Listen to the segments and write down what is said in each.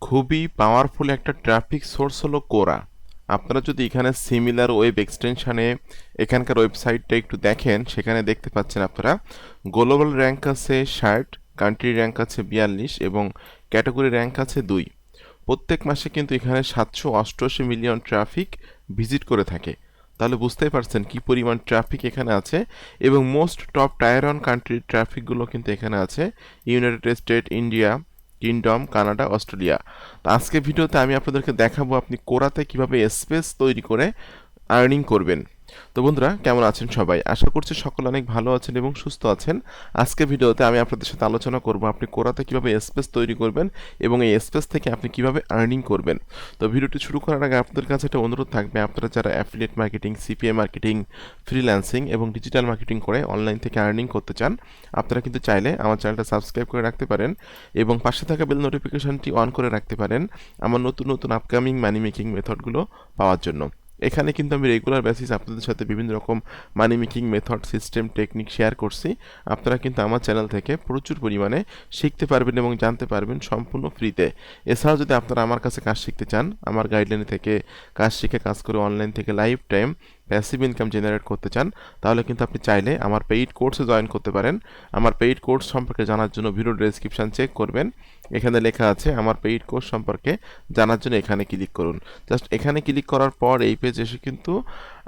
খুবই পাওয়ারফুল একটা traffic source হলো কোরা। আপনারা যদি এখানে সিমিলার ওয়েব এক্সটেনশনে এখানকার ওয়েবসাইটটা একটু দেখেন, সেখানে দেখতে পাচ্ছেন আপনারা গ্লোবাল র্যাঙ্ক আছে 60, কান্ট্রি র্যাঙ্ক আছে 42 এবং ক্যাটাগরি র্যাঙ্ক আছে 2। প্রত্যেক মাসে কিন্তু এখানে 788 মিলিয়ন ট্রাফিক ভিজিট করে থাকে। তাহলে বুঝতেই পারছেন কি পরিমাণ ট্রাফিক এখানে আছে। এবং মোস্ট টপ টায়ার ওয়ান কান্ট্রির ট্রাফিকগুলো কিন্তু এখানে আছে: United state, India, kingdom, Canada, Australia. তো আজকে ভিডিওতে আমি আপনাদেরকে দেখাবো আপনি কোরাতে কিভাবে স্পেস তৈরি করে আর্নিং করবেন। তো বন্ধুরা, কেমন আছেন সবাই? আশা করছি সকলে অনেক ভালো আছেন এবং সুস্থ আছেন। আজকে ভিডিওতে আমি আপনাদের সাথে আলোচনা করব আপনি কোরাতে কিভাবে স্পেস তৈরি করবেন এবং এই স্পেস থেকে আপনি কিভাবে আর্নিং করবেন। তো ভিডিওটি শুরু করার আগে আপনাদের কাছে একটা অনুরোধ থাকবে, আপনারা যারা affiliate marketing, CPA marketing, freelancing এবং ডিজিটাল মার্কেটিং করে অনলাইন থেকে আর্নিং করতে চান, আপনারা কিন্তু চাইলে আমার চ্যানেলটা সাবস্ক্রাইব করে রাখতে পারেন এবং পাশে থাকা বেল নোটিফিকেশনটি অন করে রাখতে পারেন আমার নতুন নতুন আপকামিং মানি মেকিং মেথডগুলো পাওয়ার জন্য। এখানে কিন্তু আমি রেগুলার বেসিস আপনাদের সাথে বিভিন্ন রকম মানি making method, system, technique share করছি। আপনারা কিন্তু আমার চ্যানেল থেকে প্রচুর পরিমাণে শিখতে পারবেন এবং জানতে পারবেন সম্পূর্ণ ফ্রিতে। এছাড়াও যদি আপনারা আমার কাছে কাজ শিখতে চান, আমার গাইডলাইন থেকে কাজ শিখে কাজ করে অনলাইন থেকে life time passive income generate করতে চান, তাহলে কিন্তু আপনি চাইলে আমার পেইড কোর্সে জয়েন করতে পারেন। আমার পেইড কোর্স সম্পর্কে জানার জন্য ভিডিও ডেসক্রিপশন চেক করবেন, এখানে লেখা আছে আমার পেইড কোর্স সম্পর্কে জানার জন্য এখানে ক্লিক করুন। জাস্ট এখানে ক্লিক করার পর এই পেজ এসে কিন্তু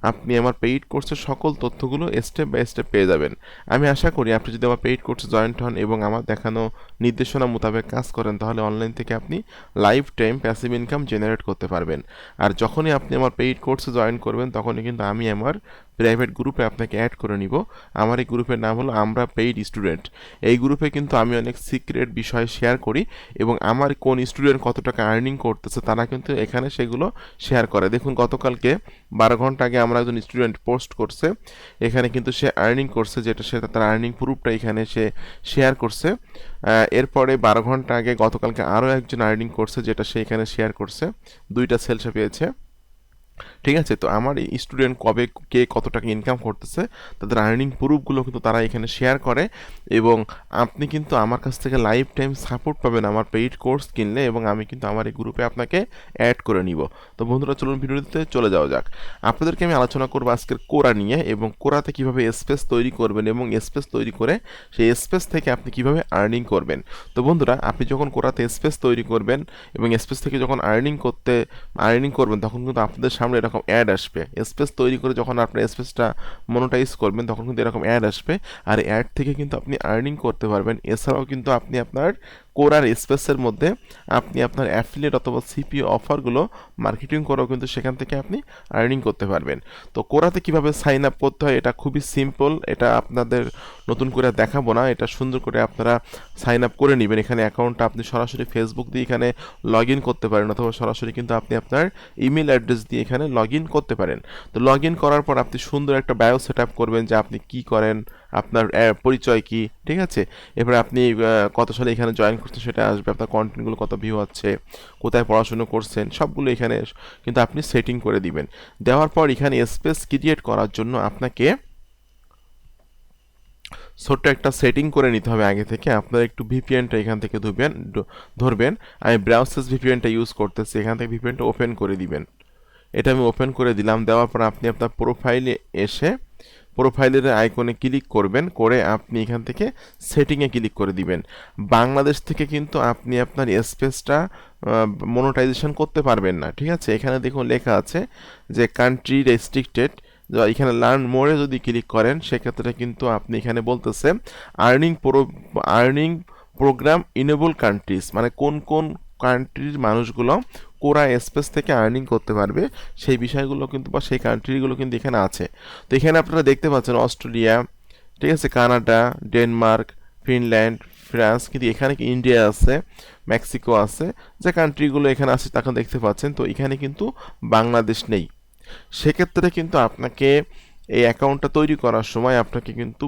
আপনি আমার পেইড কোর্সের সকল তথ্যগুলো স্টেপ বাই স্টেপ পেয়ে যাবেন। আমি আশা করি আপনি যদি আমার পেইড কোর্সে জয়েন্ট হন এবং আমার দেখানো নির্দেশনা মোতাবেক কাজ করেন, তাহলে অনলাইন থেকে আপনি life time passive income generate করতে পারবেন। আর যখনই আপনি আমার পেইড কোর্সে জয়েন করবেন, তখনই কিন্তু আমি আমার প্রাইভেট গ্রুপে আপনাকে অ্যাড করে নিব। আমার এই গ্রুপের নাম হলো আমরা পেইড স্টুডেন্ট। এই গ্রুপে কিন্তু আমি অনেক সিক্রেট বিষয় শেয়ার করি এবং আমার কোন স্টুডেন্ট কত টাকা আর্নিং করতেছে তারা কিন্তু এখানে সেগুলো শেয়ার করে। দেখুন, গতকালকে 12 ঘন্টা আগে আমার একজন স্টুডেন্ট পোস্ট করছে, এখানে কিন্তু সে আর্নিং করছে, যেটা সে তার আর্নিং প্রুফটা এখানে সে শেয়ার করছে। এরপরে 12 ঘন্টা আগে গতকালকে আরও একজন আর্নিং করছে, যেটা সে এখানে শেয়ার করছে। 2টা সেল সে পেয়েছে। ঠিক আছে, তো আমার এই স্টুডেন্ট কবে কে কত টাকা ইনকাম করতেছে তাদের আর্নিং প্রুফগুলো কিন্তু তারা এখানে শেয়ার করে এবং আপনি কিন্তু আমার কাছ থেকে লাইফ টাইম সাপোর্ট পাবেন আমার পেইড কোর্স কিনলে এবং আমি কিন্তু আমার এই গ্রুপে আপনাকে অ্যাড করে নিব। তো বন্ধুরা, চলুন ভিডিওতে চলে যাওয়া যাক। আপনাদেরকে আমি আলোচনা করবো আজকের কোরা নিয়ে এবং কোরাতে কিভাবে স্পেস তৈরি করবেন এবং স্পেস তৈরি করে সেই স্পেস থেকে আপনি কিভাবে আর্নিং করবেন। তো বন্ধুরা, আপনি যখন কোরাতে স্পেস তৈরি করবেন এবং স্পেস থেকে যখন আর্নিং করবেন, তখন কিন্তু আপনাদের সামনে এরকম অ্যাড আসবে। স্পেস তৈরি করে যখন আপনার স্পেসটা মনোটাইজ করবেন, তখন কিন্তু এরকম অ্যাড আসবে আর অ্যাড থেকে কিন্তু আপনি আর্নিং করতে পারবেন। এছাড়াও কিন্তু আপনি আপনার কোরার স্পেসের মধ্যে আপনি আপনার অ্যাফিলিয়েট অথবা সিপিও অফারগুলো মার্কেটিং করেও কিন্তু সেখান থেকে আপনি আর্নিং করতে পারবেন। তো কোরাতে কিভাবে সাইন আপ করতে হয় এটা খুবই সিম্পল, এটা আপনাদের নতুন করে দেখাবো না। এটা সুন্দর করে আপনারা সাইন আপ করে নেবেন। এখানে অ্যাকাউন্টটা আপনি সরাসরি ফেসবুক দিয়ে এখানে লগ ইন করতে পারেন অথবা সরাসরি কিন্তু আপনি আপনার ইমেল অ্যাড্রেস দিয়ে এখানে লগ ইন করতে পারেন। তো লগ ইন করার পর আপনি সুন্দর একটা বায়ো সেট আপ করবেন যে আপনি কি করেন, আপনার পরিচয় কি, ঠিক আছে। এরপরে আপনি কত সালে এখানে জয়েন করছেন সেটা আসবে, আপনার কন্টেন্টগুলো কত ভিউ হচ্ছে, কোথায় পড়াশুনো করছেন, সবগুলো এখানে কিন্তু আপনি সেটিং করে দিবেন। দেওয়ার পর এখানে স্পেস ক্রিয়েট করার জন্য আপনাকে ছোট্ট একটা সেটিং করে নিতে হবে আগে থেকে। আপনার একটু ভিপিএনটা এখান থেকে ধরবেন। আমি ব্রাউজার ভিপিএনটা ইউজ করতেছি, এখান থেকে ভিপিএনটা ওপেন করে দিবেন। এটা আমি ওপেন করে দিলাম। দেওয়ার পর আপনি আপনার প্রোফাইলে এসে প্রোফাইলের আইকনে ক্লিক করবেন, করে আপনি এখান থেকে সেটিংয়ে ক্লিক করে দিবেন। বাংলাদেশ থেকে কিন্তু আপনি আপনার স্পেসটা মনোটাইজেশন করতে পারবেন না, ঠিক আছে। এখানে দেখুন লেখা আছে যে কান্ট্রি রেস্ট্রিক্টেড। এখানে লার্ন মোরে যদি ক্লিক করেন, সেক্ষেত্রে কিন্তু আপনি এখানে বলতেছে আর্নিং প্রোগ্রাম ইনেবল কান্ট্রিজ, মানে কোন কোন কান্ট্রির মানুষগুলো কোরা স্পেস থেকে আর্নিং করতে পারবে সেই বিষয়গুলো কিন্তু বা সেই কান্ট্রিগুলো কিন্তু এখানে আছে। তো এখানে আপনারা দেখতে পাচ্ছেন অস্ট্রেলিয়া, ঠিক আছে, কানাডা, ডেনমার্ক, ফিনল্যান্ড, ফ্রান্স, কিন্তু এখানে কি ইন্ডিয়া আছে, মেক্সিকো আছে, যে কান্ট্রিগুলো এখানে আছে তাকে দেখতে পাচ্ছেন। তো এখানে কিন্তু বাংলাদেশ নেই। সেক্ষেত্রে কিন্তু আপনাকে এই অ্যাকাউন্টটা তৈরি করার সময় আপনাকে কিন্তু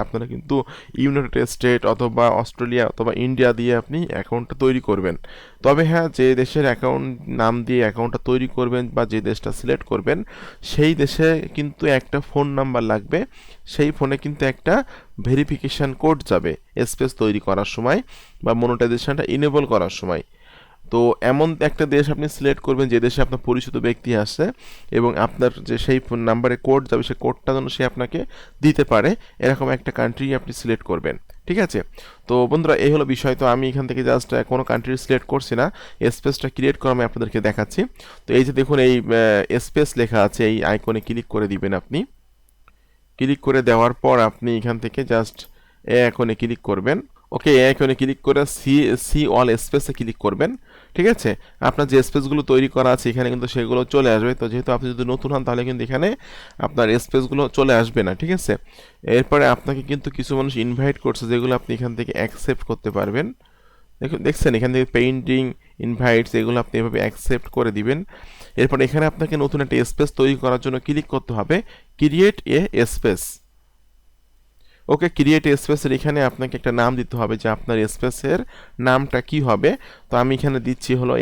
আপনারা কিন্তু ইউনাইটেড স্টেট অথবা অস্ট্রেলিয়া অথবা ইন্ডিয়া দিয়ে আপনি অ্যাকাউন্টটা তৈরি করবেন। তবে হ্যাঁ, যে দেশের অ্যাকাউন্ট নাম দিয়ে অ্যাকাউন্টটা তৈরি করবেন বা যে দেশটা সিলেক্ট করবেন, সেই দেশে কিন্তু একটা ফোন নাম্বার লাগবে। সেই ফোনে কিন্তু একটা ভেরিফিকেশান কোড যাবে স্পেস তৈরি করার সময় বা মনিটাইজেশনটা ইনেবল করার সময়। তো এমন একটা দেশ আপনি সিলেক্ট করবেন যে দেশে আপনার পরিচিত ব্যক্তি আসছে এবং আপনার যে সেই ফোন নাম্বারে কোড যাবে সেই কোডটা যেন সে আপনাকে দিতে পারে, এরকম একটা কান্ট্রি আপনি সিলেক্ট করবেন। ঠিক আছে, তো বন্ধুরা এই হলো বিষয়। তো আমি এখান থেকে জাস্ট কোনো কান্ট্রি সিলেক্ট করছি না, স্পেসটা ক্রিয়েট করে আমি আপনাদেরকে দেখাচ্ছি। তো এই যে দেখুন এই স্পেস লেখা আছে, এই আইকনে ক্লিক করে দিবেন আপনি। ক্লিক করে দেওয়ার পর আপনি এখান থেকে জাস্ট এই আইকনে ক্লিক করবেন। ওকে, এই আইকনে ক্লিক করে সি সি অল স্পেসে ক্লিক করবেন। ঠিক আছে, আপনার যে স্পেসগুলো তৈরি করা আছে এখানে কিন্তু সেগুলো চলে আসবে। তো যেহেতু আপনি যদি নতুন হন তাহলে কিন্তু এখানে আপনার স্পেসগুলো চলে আসবে না। ঠিক আছে, এরপরে আপনাকে কিন্তু কিছু মানুষ ইনভাইট করছে যেগুলো আপনি এখান থেকে অ্যাকসেপ্ট করতে পারবেন। দেখুন, দেখছেন এখান থেকে পেইন্টিং ইনভাইটস এগুলো আপনি এভাবে অ্যাকসেপ্ট করে দিবেন। এরপর এখানে আপনাকে নতুন একটা স্পেস তৈরি করার জন্য ক্লিক করতে হবে create a space. Okay, create স্পেসের এখানে আপনাকে একটা নাম দিতে হবে যে আপনার স্পেসের নামটা কি হবে। তো আমি এখানে দিচ্ছি হলো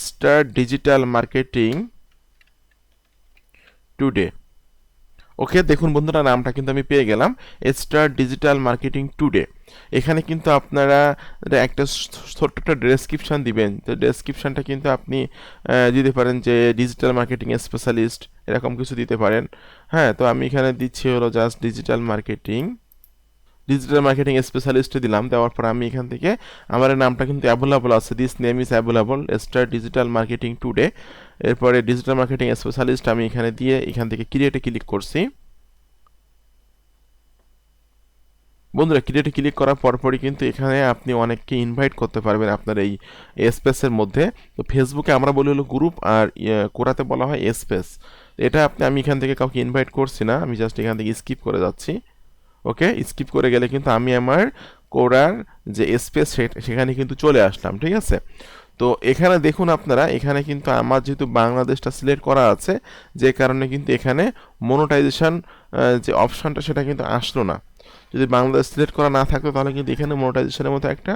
স্টার্ট ডিজিটাল মার্কেটিং টুডে। ওকে, দেখুন বন্ধুরা নামটা কিন্তু আমি পেয়ে গেলাম, স্টার ডিজিটাল মার্কেটিং টুডে। এখানে কিন্তু আপনারা একটা ছোট্ট একটা ডেসক্রিপশান দিবেন। তো ডেসক্রিপশানটা কিন্তু আপনি দিতে পারেন যে ডিজিটাল মার্কেটিং স্পেশালিস্ট, এরকম কিছু দিতে পারেন। হ্যাঁ, তো আমি এখানে দিচ্ছি হলো জাস্ট ডিজিটাল মার্কেটিং স্পেশালিস্টে দিলাম। দেওয়ার পর আমি এখান থেকে আমার নামটা কিন্তু অ্যাভেলেবল আছে, this name is available star digital marketing today. এরপরে ডিজিটাল মার্কেটিং স্পেশালিস্ট আমি এখানে দিয়ে এখান থেকে ক্রিয়েটে ক্লিক করছি। বন্ধুরা ক্রিয়েটে ক্লিক করার পরপরই কিন্তু এখানে আপনি অনেককে ইনভাইট করতে পারবেন আপনার এই স্পেসের মধ্যে। তো ফেসবুকে আমরা বলি হলো গ্রুপ, আর কোরাতে বলা হয় স্পেস। এটা আমি এখান থেকে কাউকে ইনভাইট করছি না, আমি জাস্ট এখান থেকে স্কিপ করে যাচ্ছি। ওকে, স্কিপ করে গেলে কিন্তু আমি আমার কোরার যে স্পেস সেখানে কিন্তু চলে আসলাম। ঠিক আছে, তো এখানে দেখুন আপনারা, এখানে কিন্তু আমার যেহেতু বাংলাদেশটা সিলেক্ট করা আছে যে কারণে কিন্তু এখানে মনোটাইজেশন যে অপশানটা সেটা কিন্তু আসলো না। যদি বাংলাদেশ সিলেক্ট করা না থাকতো তাহলে কিন্তু এখানে মনোটাইজেশনের মতো একটা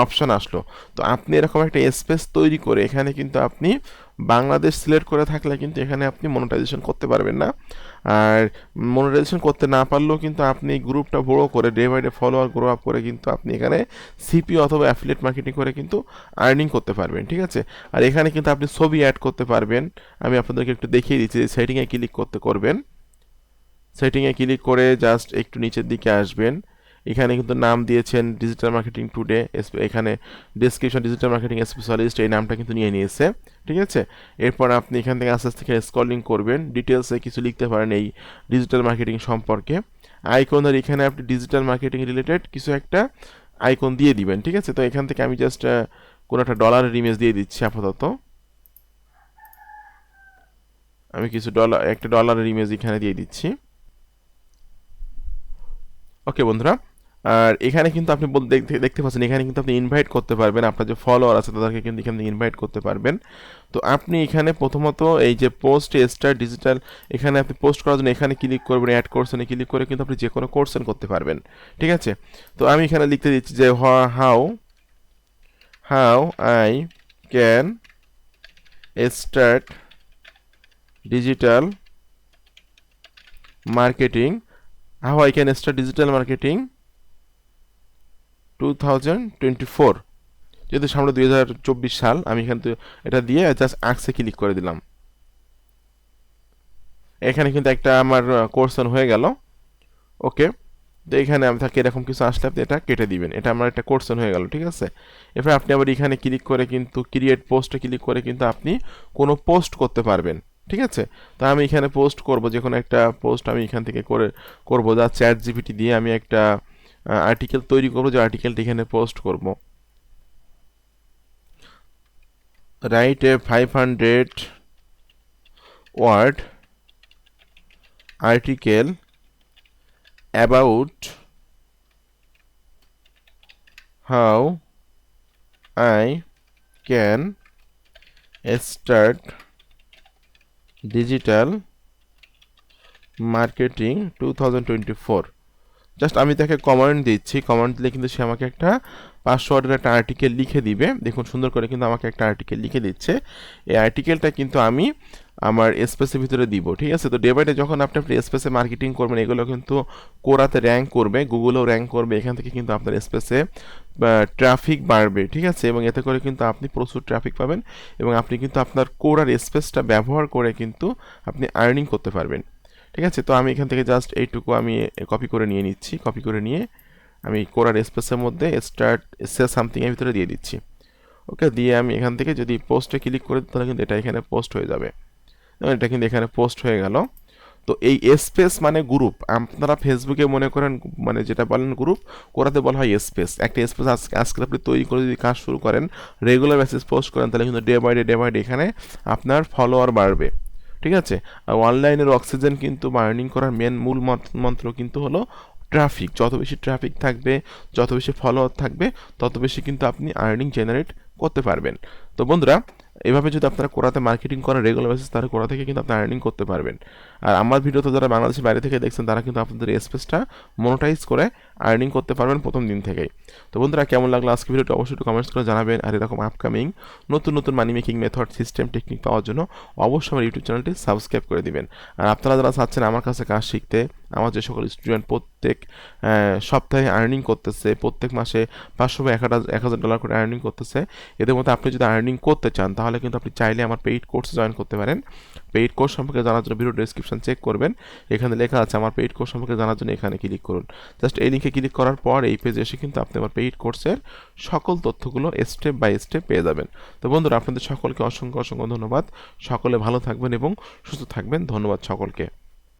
অপশান আসলো। তো আপনি এরকম একটা স্পেস তৈরি করে এখানে কিন্তু আপনি বাংলাদেশ সিলেক্ট করে থাকলে কিন্তু এখানে আপনি মনোটাইজেশন করতে পারবেন না। আর মনোটাইজেশন করতে না পারলেও কিন্তু আপনি গ্রুপটা বড় করে day by day follower grow up করে কিন্তু আপনি এখানে সিপি অথবা অ্যাফিলিয়েট মার্কেটিং করে কিন্তু আর্নিং করতে পারবেন। ঠিক আছে, আর এখানে কিন্তু আপনি ছবি অ্যাড করতে পারবেন। আমি আপনাদেরকে একটু দেখিয়ে দিচ্ছি, সেটিংয়ে ক্লিক করবেন। সেটিংয়ে ক্লিক করে জাস্ট একটু নিচের দিকে আসবেন। এখানে কিন্তু নাম দিয়েছেন ডিজিটাল মার্কেটিং টুডে, এখানে ডেসক্রিপশন ডিজিটাল মার্কেটিং স্পেশালিস্ট এই নামটা কিন্তু নিয়ে নিয়েছে। ঠিক আছে, এরপর আপনি এখান থেকে আস্তে আস্তে স্ক্রলিং করবেন, ডিটেলসে কিছু লিখতে পারেন এই ডিজিটাল মার্কেটিং সম্পর্কে। আইকনের এখানে আপনি ডিজিটাল মার্কেটিং রিলেটেড কিছু একটা আইকন দিয়ে দিবেন। ঠিক আছে, তো এখান থেকে আমি জাস্ট কোনো একটা ডলারের ইমেজ দিয়ে দিচ্ছি আপাতত। আমি একটা ডলারের ইমেজ এখানে দিয়ে দিচ্ছি। ওকে বন্ধুরা, আর এখানে কিন্তু আপনি দেখতে পাচ্ছেন এখানে কিন্তু আপনি ইনভাইট করতে পারবেন, আপনার যে ফলোয়ার আছে তাদেরকে কিন্তু এখানে ইনভাইট করতে পারবেন। তো আপনি এখানে প্রথমত এই যে পোস্ট স্টার ডিজিটাল, এখানে আপনি পোস্ট করার জন্য এখানে ক্লিক করবেন, অ্যাড কোর্সনে ক্লিক করে কিন্তু আপনি যে কোনো কোর্সেন করতে পারবেন। ঠিক আছে, তো আমি এখানে লিখতে দিচ্ছি যে how I can start digital marketing, how I can start digital marketing 2024। যেহেতু সামনে 2024 সাল, আমি এখান থেকে এটা দিয়ে জাস্ট আক্সে ক্লিক করে দিলাম। এখানে কিন্তু একটা আমার কোর্সন হয়ে গেল। ওকে, তো এখানে আমি থাকে এরকম কিছু আসলে আপনি এটা কেটে দিবেন, এটা আমার একটা কোর্সন হয়ে গেল। ঠিক আছে, এরপর আপনি আবার এখানে ক্লিক করে কিন্তু ক্রিয়েট পোস্টে ক্লিক করে কিন্তু আপনি কোনো পোস্ট করতে পারবেন। ঠিক আছে, তো আমি এখানে পোস্ট করব, যে কোনো একটা পোস্ট আমি এখান থেকে করব যা চ্যাট জিপিটি দিয়ে আমি একটা আর্টিকেল তৈরি করব, যে আর্টিকেলটি এখানে পোস্ট করব। Write a 500 word article about how I can start digital marketing 2024। Just আমি তাকে কমেন্ট দিচ্ছি, কমেন্ট দিলে কিন্তু সে আমাকে একটা 500 ওয়ার্ডের একটা আর্টিকেল লিখে দিবে। দেখুন সুন্দর করে কিন্তু আমাকে একটা আর্টিকেল লিখে দিচ্ছে। এই আর্টিকেলটা কিন্তু আমি আমার স্পেসের ভিতরে দিব, ঠিক আছে। তো ডে বাই ডে যখন আপনি আপনার স্পেসে মার্কেটিং করবেন, এগুলো কিন্তু কোরাতে র্যাঙ্ক করবে, গুগলেও র্যাঙ্ক করবে, এখান থেকে কিন্তু আপনার স্পেসে ট্রাফিক বাড়বে, ঠিক আছে। এবং এতে করে কিন্তু আপনি প্রচুর ট্রাফিক পাবেন এবং আপনি কিন্তু আপনার কোরার স্পেসটা ব্যবহার করে কিন্তু আপনি আর্নিং করতে পারবেন, ঠিক আছে। তো আমি এখান থেকে জাস্ট এইটুকু আমি কপি করে নিয়ে নিচ্ছি, কপি করে নিয়ে আমি কোরার স্পেসের মধ্যে স্টার্ট সে সামথিং এর ভিতরে দিয়ে দিচ্ছি। ওকে, দিয়ে আমি এখান থেকে যদি পোস্টে ক্লিক করে দিই তাহলে কিন্তু এটা এখানে পোস্ট হয়ে যাবে। এটা কিন্তু এখানে পোস্ট হয়ে গেল। তো এই স্পেস মানে গ্রুপ, আপনারা ফেসবুকে মনে করেন মানে যেটা বলেন গ্রুপ, কোরাতে বলা হয় স্পেস। একটা স্পেস আজকে আপনি তৈরি করে যদি কাজ শুরু করেন, রেগুলার মেসেজ পোস্ট করেন, তাহলে কিন্তু ডে বাই ডে এখানে আপনার ফলোয়ার বাড়বে, ঠিক আছে। আর অনলাইনের অক্সিজেন কিন্তু আর্নিং করার মূল মন্ত্র কিন্তু হলো ট্রাফিক। যত বেশি ট্রাফিক থাকবে, যত বেশি ফলোয়ার থাকবে, তত বেশি কিন্তু আপনি আর্নিং জেনারেট করতে পারবেন। তো বন্ধুরা, এভাবে যদি আপনারা কোরাতে মার্কেটিং করেন রেগুলার বেসিস, তাহলে কোরা থেকে কিন্তু আপনি আর্নিং করতে পারবেন। আর আমার ভিডিওতে যারা বাংলাদেশের বাইরে থেকে দেখছেন, তারা কিন্তু আপনাদের স্পেসটা মনোটাইজ করে আর্নিং করতে পারবেন প্রথম দিন থেকেই। তো বন্ধুরা, কেমন লাগলো আজকে ভিডিওটা অবশ্যই একটু কমেন্টস করে জানাবেন। আর এরকম আপকামিং নতুন নতুন money making method, system, technique পাওয়ার জন্য অবশ্যই আমার ইউটিউব চ্যানেলটি সাবস্ক্রাইব করে দিবেন। আর আপনারা যারা চাচ্ছেন আমার কাছে কাজ শিখতে, আমার যে সকল স্টুডেন্ট প্রত্যেক সপ্তাহে আর্নিং করতেছে, প্রত্যেক মাসে 500 বা 1000 ডলার করে আর্নিং করতেছে, এদের মধ্যে আপনি যদি আর্নিং করতে চান, তাহলে কিন্তু আপনি চাইলে আমার পেইড কোর্সে জয়েন করতে পারেন। পেইড কোর্স সম্পর্কে জানার জন্য ভিডিও ডেসক্রিপশন চেক করবেন, এখানে লেখা আছে আমার পেইড কোর্স সম্পর্কে জানার জন্য এখানে ক্লিক করুন। জাস্ট এই লিঙ্কে ক্লিক করার পর এই পেজে এসে কিন্তু আপনি আমার পেইড কোর্সের সকল তথ্যগুলো স্টেপ বাই স্টেপ পেয়ে যাবেন। তো বন্ধুরা, আপনাদের সকলকে অসংখ্য অসংখ্য ধন্যবাদ। সকলে ভালো থাকবেন এবং সুস্থ থাকবেন। ধন্যবাদ সকলকে।